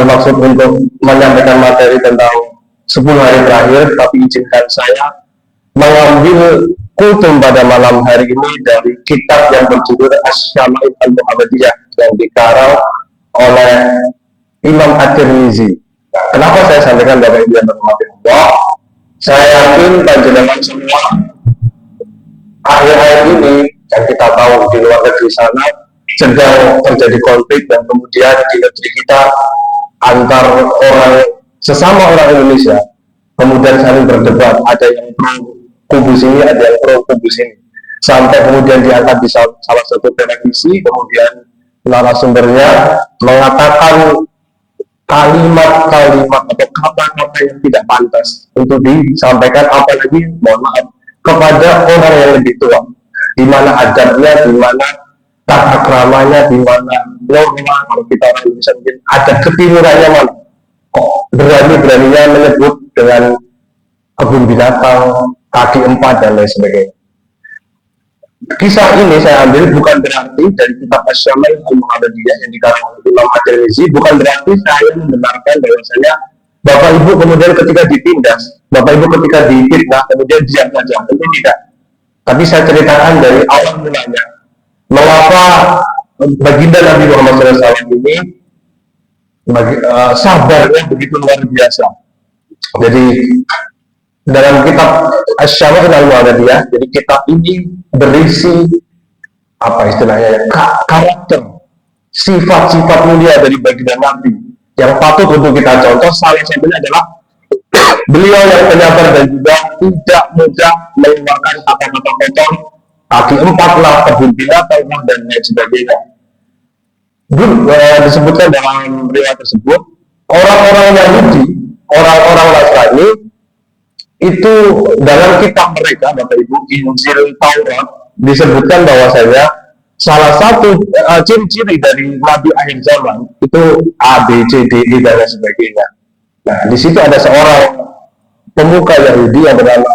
bermaksud untuk menyampaikan materi tentang 10 hari terakhir, tapi izinkan saya mengambil kultum pada malam hari ini dari kitab yang berjudul Asy-Syama'il Al-Muhammadiyah yang dikarang oleh Imam At-Tirmizi. Kenapa saya sampaikan Bapak Ibu yang berhormat Allah? Saya yakin panjenengan semua akhir-akhir ini yang kita tahu di luar negeri sana sedang terjadi konflik, dan kemudian di negeri kita antar orang sesama orang Indonesia kemudian saling berdebat, ada yang pro kubu sini, ada yang pro kubu sini, sampai kemudian diangkat di salah satu televisi, kemudian narasumbernya mengatakan kalimat-kalimat atau kata-kata yang tidak pantas untuk disampaikan, apalagi mohon maaf kepada orang yang lebih tua, di mana adabnya, di mana tata keramanya, di mana norma, kalau kita orang Indonesia mungkin ada ketimurannya, mana kok berani-beraninya menyebut dengan kebun binatang, kaki empat, dan lain sebagainya. Kisah ini saya ambil bukan berarti dari kitab Asy-Syama'il Al-Muhammadiyah yang dikarang oleh Imam At-Tirmizi, bukan berarti saya membenarkan bahwasanya Bapak Ibu kemudian ketika ditindas, Bapak Ibu ketika difitnah kemudian diam saja, tentu tidak. Tapi saya ceritakan dari awal mulanya mengapa baginda Nabi Muhammad SAW ini sabarnya begitu luar biasa. Jadi dalam kitab Asy-Syama'il Al-Muhammadiyah, jadi kitab ini berisi apa istilahnya ya, karakter, sifat-sifat mulia dari baginda Nabi yang patut untuk kita contoh. Salah satunya adalah beliau yang penyabar dan juga tidak mudah mengeluarkan kata-kata kotor, kaki empat lah, kebun binatang dan lain sebagainya. Disebutkan dalam riwayat tersebut, orang-orang Yahudi, orang-orang Nasrani itu dalam kitab mereka, Bapak Ibu, Injil Taurat, disebutkan bahwasanya salah satu ciri-ciri dari Nabi akhir zaman itu A, B, C, D, E, dan lain sebagainya. Nah, di situ ada seorang pemuka Yahudi yang bernama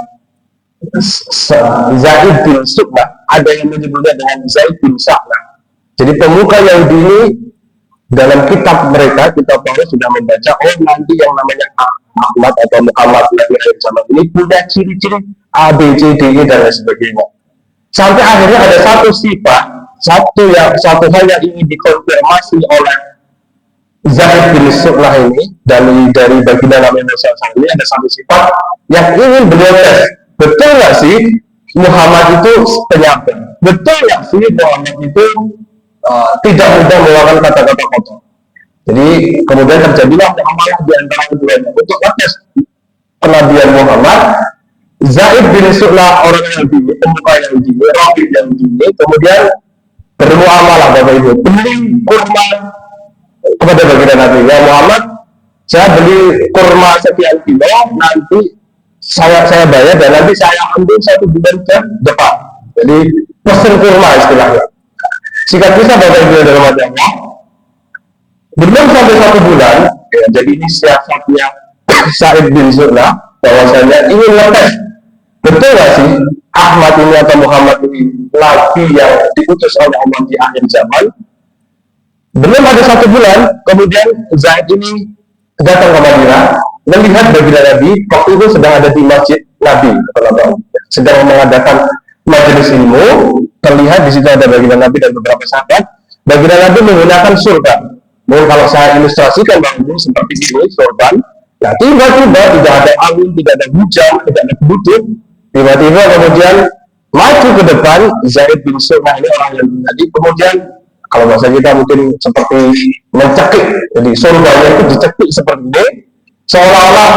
Zaid bin Su'bah, ada yang menyebutnya dengan Zaid bin Sa'lah. Jadi pemuka Yahudi ini dalam kitab mereka, kitab Taurat sudah membaca, oh nanti yang namanya Ahmad atau Muhammad Nabi akhir zaman ini punya ciri-ciri A, B, C, D, E, dan lain sebagainya. Sampai akhirnya ada satu sifat, satu hal yang ingin dikonfirmasi oleh Zaid bin Su'bah ini dari baginda Nabi SAW ini, ada satu sifat yang ingin beliau tes. Betul nggak sih Muhammad itu penyabar? Betul nggak sih Muhammad itu tidak mudah mengeluarkan kata-kata kotor? Jadi kemudian terjadilah amalan di antara keduanya untuk tes kenabian Muhammad. Zaid bin Su'bah orang Yahudi, pemuka Yahudi, rabi Yahudi, kemudian bermuamalah Bapak Ibu, beli kurma kepada baginda Nabi. Ya Muhammad, saya beli kurma sekian kilo, nanti saya bayar dan nanti saya ambil 1 bulan ke depan. Jadi pesen kurma istilahnya. Singkat kisah Bapak Ibu dalam Allah, belum sampai 1 bulan, ya, jadi ini siasatnya Zaid bin Su'bah bahwasanya ingin ngetes, betul nggak sih Ahmad ini atau Muhammad ini Nabi yang diutus oleh Allah di akhir zaman. Belum ada 1 bulan, kemudian Zaid ini datang ke Madinah, melihat baginda Nabi waktu itu sedang ada di masjid Nabi, sedang mengadakan majelis ilmu. Terlihat di situ ada baginda Nabi dan beberapa sahabat. Baginda Nabi menggunakan surban. Mungkin kalau saya ilustrasikan Bang, seperti ini surban. Nah, tiba-tiba tidak ada angin, tidak ada hujan, tidak ada keduduk. Tiba-tiba kemudian maju ke depan Zaid bin Su'bah ini orang yang tadi, kemudian kalau bahasa kita mungkin seperti mencekik, jadi surbannya itu dicekik seperti ini, seolah-olah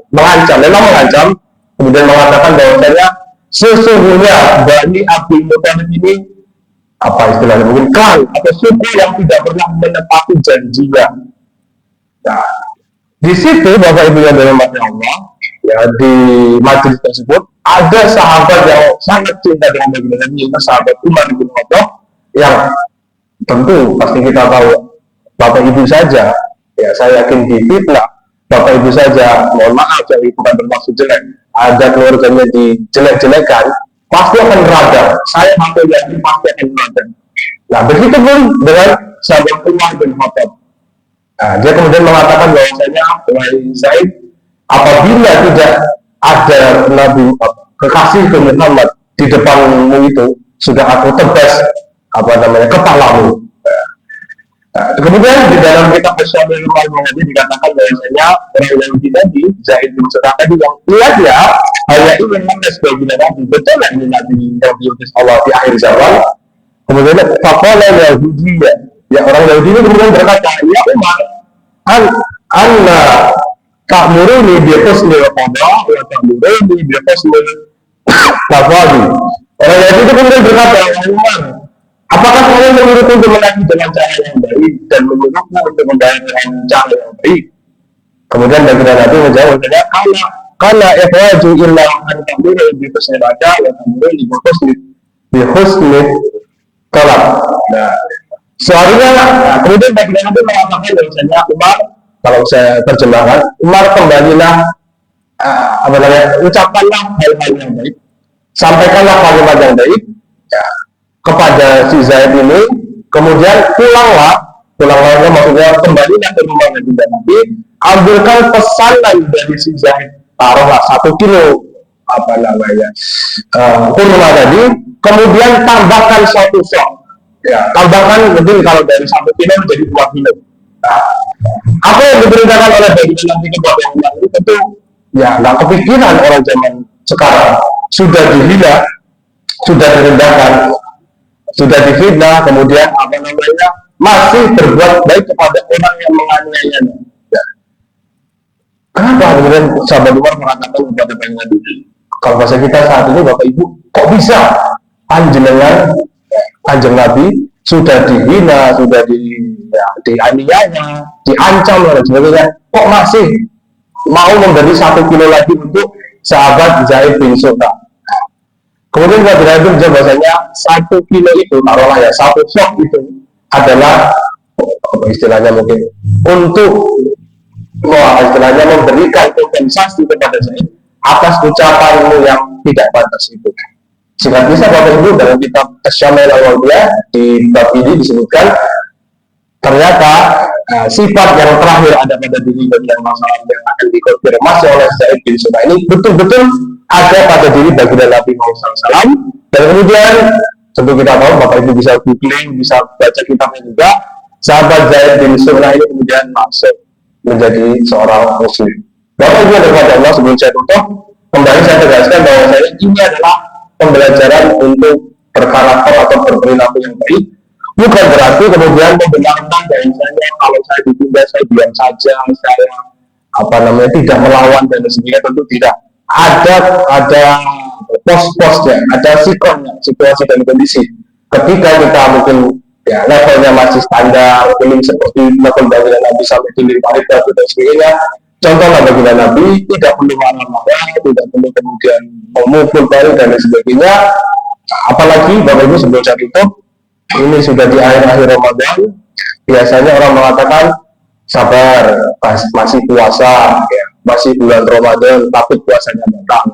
mengancam, memang mengancam, kemudian mengatakan bahwasanya sesungguhnya Bani Abdul Muthalib ini apa istilahnya, mungkin klan atau suku yang tidak pernah menepati janjinya. Nah, di situ Bapak Ibu yang dirahmati Allah, ya, di majelis tersebut ada sahabat yang sangat cinta dengan baginda Nabi, yaitu sahabat Umar bin Khattab, yang tentu pasti kita tahu Bapak Ibu saja, ya saya yakin difitnah, Bapak Ibu saja, mohon maaf yang bukan bermaksud jelek, ada keluarganya dijelek-jelekan, pasti akan radang. Saya hampir yakin pasti akan radang. Nah, begitu pun dengan sahabat Umar bin Khattab. Nah, dia kemudian mengatakan bahwasanya wahai Zaid, apabila tidak ada Nabi kekasih Muhammad di depanmu itu, sudah aku tebas kepalamu. Nah, kemudian di dalam kitab Syamil Al-Muhadi dikatakan bahwasanya orang Yahudi tadi, Zaid bin Surah tadi, yang niatnya hanya ingin mengetes baginda Nabi, betul lah ini Nabi yang diutus Allah di akhir zaman. Kemudian faqala Yahudi, ya orang Yahudi ini kemudian berkata, ya Umar, anna ta'muruni bi husnil qada wa ta'muruni bi husnil tafadhi. Orang Yahudi itu kemudian berkata, ya Umar, apakah kalian menyuruhku untuk menagih dengan cara yang baik dan menyuruhku untuk membayar dengan cara yang baik? Kemudian baginda Nabi menjawab, karena ihraju illa an tamuru bi husnil qada wa tamuru bi husnil tolak. Nah, seharusnya kemudian baginda Nabi mengatakan bahwasanya Umar, kalau saya terjemahkan, Umar kembalilah ucapkanlah hal-hal yang baik, sampaikanlah kalimat yang baik ya, kepada si Zaid ini, kemudian pulanglah maksudnya kembalilah ke rumah baginda Nabi, ambilkan pesanan dari si Zaid, taruhlah 1 kilo kurma tadi, kemudian tambahkan 1 sok, ya tambahkan mungkin kalau dari 1 kilo menjadi 2 kilo. Nah, apa yang diberitakan oleh baginda Nabi kepada Umar itu tentu ya nggak kepikiran orang zaman sekarang, sudah dihina, sudah direndahkan, sudah difitnah, kemudian masih berbuat baik kepada orang yang menganiayanya. Ya. Kenapa kemudian sahabat Umar mengatakan kepada baginda Nabi, kalau bahasa kita saat ini Bapak Ibu, kok bisa Kanjeng Nabi sudah dihina, sudah dianiaya, diancam dan sebagainya, kok masih mau memberi 1 kilo lagi untuk sahabat Zaid bin Surah. Kemudian kita berarti menjawab bahasanya 1 kilo itu, taruhlah ya 1 sok itu adalah istilahnya mungkin untuk istilahnya memberikan kompensasi kepada Zaid atas ucapanmu yang tidak pantas itu. Singkat bisa Bapak Ibu, dalam kitab Syamil Al-Muhadi di bab ini disebutkan ternyata sifat yang terakhir ada pada diri bagian masalah yang akan dikonfirmasi oleh Zaid bin Surah ini betul-betul ada pada diri baginda Nabi Muhammad SAW. Dan kemudian tentu kita tahu, Bapak Ibu bisa googling, bisa baca kitabnya juga, sahabat Zaid bin Surah ini kemudian masuk menjadi seorang muslim. Bapak Ibu yang berkata Allah, sebelum saya tutup, kembali saya tegaskan bahwa saya ini adalah pembelajaran untuk berkarakter atau berperilaku yang baik, bukan berarti kemudian membenarkan bahwasanya kalau saya ditindas saya diam saja, saya tidak melawan dan sebagainya. Tentu tidak. Ada pos-posnya, ada sikonnya, situasi dan kondisi. Ketika kita mungkin ya levelnya masih standar, belum seperti level baginda Nabi sampai tinggi parita dan sebagainya. Contohnya baginda Nabi tidak perlu marah-marah, tidak perlu kemudian memukul balik dan sebagainya. Apalagi Bapak Ibu sebelum saya tutup, ini sudah di akhir-akhir Ramadan, biasanya orang mengatakan sabar, masih puasa, ya, masih bulan Ramadan, tapi puasanya datang.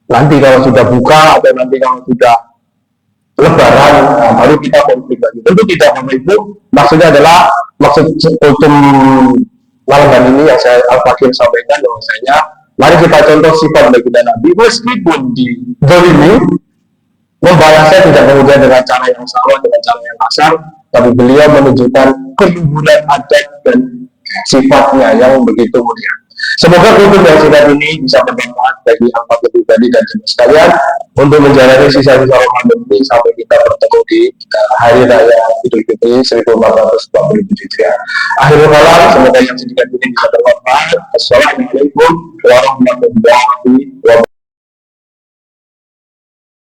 Nanti kalau sudah buka atau nanti kalau sudah Lebaran, baru kita konflik lagi. Tentu tidak, Bapak Ibu. Maksudnya adalah maksud ultim malam ini yang saya Al-Fakir sampaikan bahwasanya mari kita contoh sifat baginda Nabi, meskipun di dolimi membalasnya tidak kemudian dengan cara yang sama, dengan cara yang kasar, tapi beliau menunjukkan keluhuran adat dan sifatnya yang begitu mulia. Semoga kultur yang singkat ini bisa bermanfaat bagi Anda pribadi dan jenis sekalian untuk menjalani sisa-sisa Ramadan ini sampai kita bertemu di hari raya Idul Fitri 1440 Hijriah. Akhirul kalam, semoga yang singkat ini bisa bermanfaat. Assalamualaikum warahmatullahi wabarakatuh.